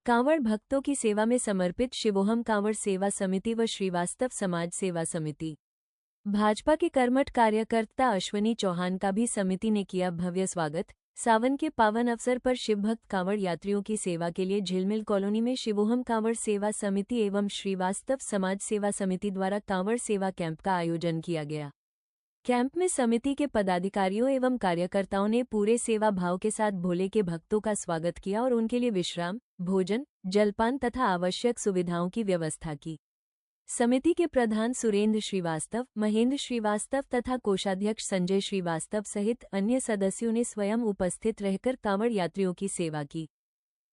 कांवड़ भक्तों की सेवा में समर्पित शिवोहम कांवड़ सेवा समिति व श्रीवास्तव समाज सेवा समिति। भाजपा के कर्मठ कार्यकर्ता अश्वनी चौहान का भी समिति ने किया भव्य स्वागत। सावन के पावन अवसर पर शिवभक्त कांवड़ यात्रियों की सेवा के लिए झिलमिल कॉलोनी में शिवोहम कांवड़ सेवा समिति एवं श्रीवास्तव समाज सेवा समिति द्वारा कांवड़ सेवा कैंप का आयोजन किया गया। कैंप में समिति के पदाधिकारियों एवं कार्यकर्ताओं ने पूरे सेवा भाव के साथ भोले के भक्तों का स्वागत किया और उनके लिए विश्राम, भोजन, जलपान तथा आवश्यक सुविधाओं की व्यवस्था की। समिति के प्रधान सुरेंद्र श्रीवास्तव, महेंद्र श्रीवास्तव तथा कोषाध्यक्ष संजय श्रीवास्तव सहित अन्य सदस्यों ने स्वयं उपस्थित रहकर कांवड़ यात्रियों की सेवा की।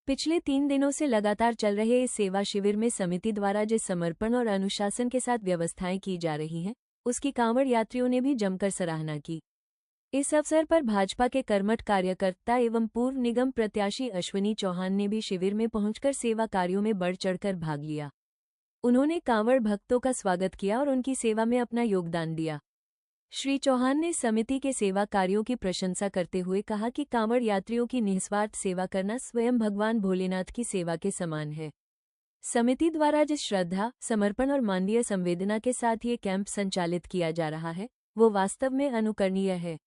पिछले 3 दिनों से लगातार चल रहे इस सेवा शिविर में समिति द्वारा जिस समर्पण और अनुशासन के साथ व्यवस्थाएं की जा रही हैं, उसकी कांवड़ यात्रियों ने भी जमकर सराहना की। इस अवसर पर भाजपा के कर्मठ कार्यकर्ता एवं पूर्व निगम प्रत्याशी अश्वनी चौहान ने भी शिविर में पहुंचकर सेवा कार्यों में बढ़ चढ़कर भाग लिया। उन्होंने कांवड़ भक्तों का स्वागत किया और उनकी सेवा में अपना योगदान दिया। श्री चौहान ने समिति के सेवा कार्यों की प्रशंसा करते हुए कहा कि कांवड़ यात्रियों की निस्वार्थ सेवा करना स्वयं भगवान भोलेनाथ की सेवा के समान है। समिति द्वारा जिस श्रद्धा, समर्पण और मानवीय संवेदना के साथ ये कैंप संचालित किया जा रहा है, वो वास्तव में अनुकरणीय है।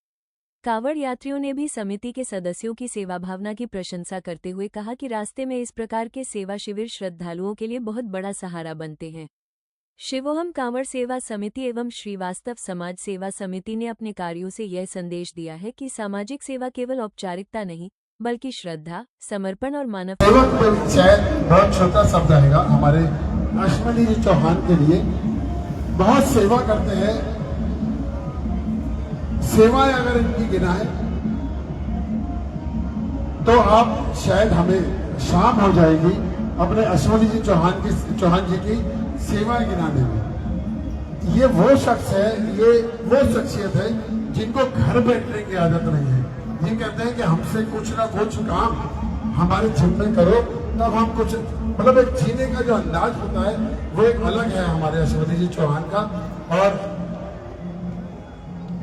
कांवड़ यात्रियों ने भी समिति के सदस्यों की सेवा भावना की प्रशंसा करते हुए कहा कि रास्ते में इस प्रकार के सेवा शिविर श्रद्धालुओं के लिए बहुत बड़ा सहारा बनते हैं। शिवोहम कांवड़ सेवा समिति एवं श्रीवास्तव समाज सेवा समिति ने अपने कार्यों से यह संदेश दिया है कि सामाजिक सेवा केवल औपचारिकता नहीं, बल्कि श्रद्धा, समर्पण और मानवता। शायद बहुत छोटा शब्द आएगा हमारे अश्वनी जी चौहान के लिए। बहुत सेवा करते हैं, सेवाएं अगर इनकी गिना है तो आप शायद हमें शाम हो जाएगी अपने अश्वनी जी चौहान जी की सेवाएं गिनाने में। ये वो शख्स है, ये वो शख्सियत है जिनको घर बैठने की आदत नहीं है। ये कहते हैं कि हमसे कुछ ना कुछ काम हमारे जिम्मे करो, तब हम कुछ मतलब एक जीने का जो अंदाज होता है वो एक अलग है हमारे अश्वनी जी चौहान का। और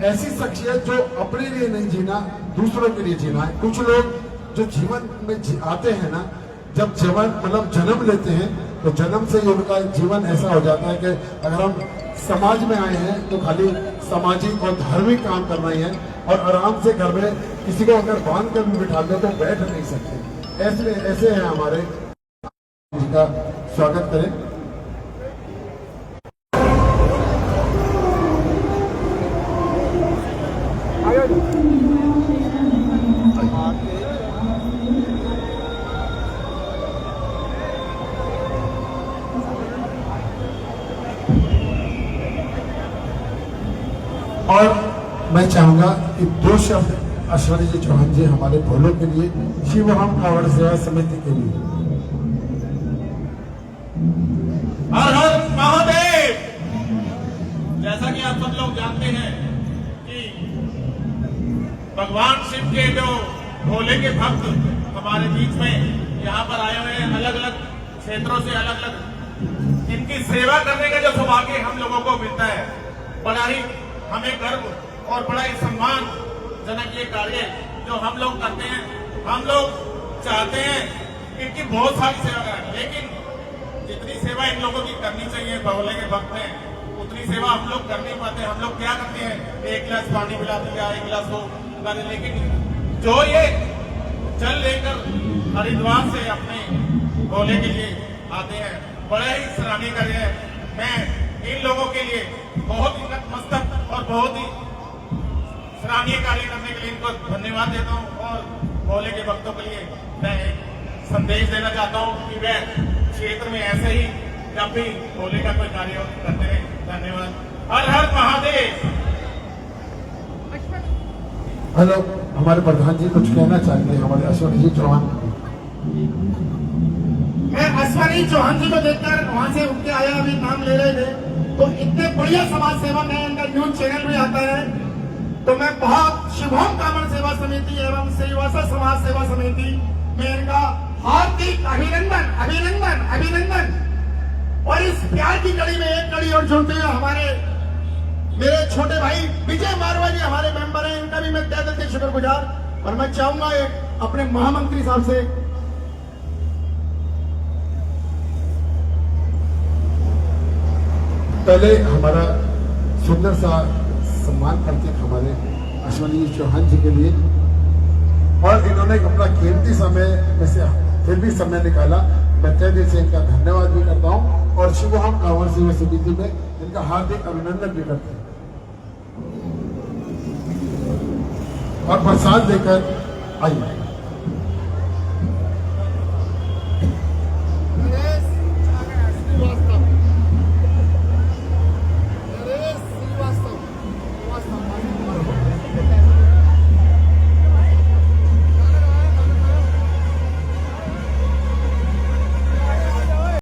ऐसी शख्सियत जो अपने लिए नहीं जीना, दूसरों के लिए जीना है। कुछ लोग जो जीवन में आते हैं ना, जब जीवन मतलब जन्म लेते हैं तो जन्म से ही उनका जीवन ऐसा हो जाता है कि अगर हम समाज में आए हैं तो खाली सामाजिक और धार्मिक काम करना ही है, और आराम से घर में किसी को अगर बांध कर भी बिठा दो तो बैठ नहीं सकते। ऐसे हैं हमारे। उनका स्वागत करें। और मैं चाहूंगा कि 2 शब्द अश्वनी जी चौहान जी हमारे भोलों के लिए, शिवोहम कांवड़ सेवा समिति के लिए। हर हर महादेव। जैसा कि आप सब लोग जानते हैं कि भगवान शिव के जो भोले के भक्त हमारे बीच में यहाँ पर आए हुए हैं, अलग अलग क्षेत्रों से, अलग अलग इनकी सेवा करने का जो सौभाग्य हम लोगों को मिलता है, बड़ा ही हमें गर्व और बड़ा ही सम्मानजनक ये कार्य जो हम लोग करते हैं। हम लोग चाहते हैं इनकी बहुत सारी सेवा करें, लेकिन जितनी सेवा इन लोगों की करनी चाहिए भोले के भक्त हैं, उतनी सेवा हम लोग कर नहीं पाते। हम लोग क्या करते हैं, 1 गिलास पानी पिला दिया, 1 गिलास वो पिला दिया, लेकिन जो ये जल लेकर हरिद्वार से अपने भोले के लिए आते हैं, बड़ा ही सराहनीय कार्य है। मैं इन लोगों के लिए बहुत ही नतमस्तक और बहुत ही सराहनीय कार्य करने के लिए इनको धन्यवाद देता हूँ। और भोले के भक्तों के लिए मैं एक संदेश देना चाहता हूँ कि वह क्षेत्र में ऐसे ही जब भी भोले का कोई कार्य करते हैं। धन्यवाद। हर हर महादेव। हेलो, हमारे प्रधान जी कुछ कहना चाहते हैं हमारे अश्वनी जी चौहान। मैं अश्वनी चौहान जी को देखकर वहां से उठ के आया, अभी नाम ले रहे थे, तो इतने बढ़िया समाज सेवा में इनका न्यूज चैनल में आता है, तो मैं बहुत शिवोहम कांवड़ सेवा समिति एवं श्रीवास्तव समाज सेवा समिति में इनका हार्दिक अभिनंदन अभिनंदन अभिनंदन। और इस प्यार की कड़ी में एक कड़ी और जोड़ते हुए हमारे मेरे छोटे भाई विजय मारवा जी हमारे मेंबर हैं, इनका भी मैं तहे दिल से शुक्रगुजार। और मैं चाहूंगा एक अपने महामंत्री साहब से पहले हमारा सुंदर सा सम्मान प्रतीक हमारे अश्वनी चौहान जी के लिए, और इन्होंने अपना कीमती समय में से फिर भी समय निकाला। मैं तहे दिल से इनका धन्यवाद भी करता हूँ और शिवोहम कांवड़ सेवा समिति में इनका हार्दिक अभिनंदन भी करते हैं। और प्रसाद लेकर आइए।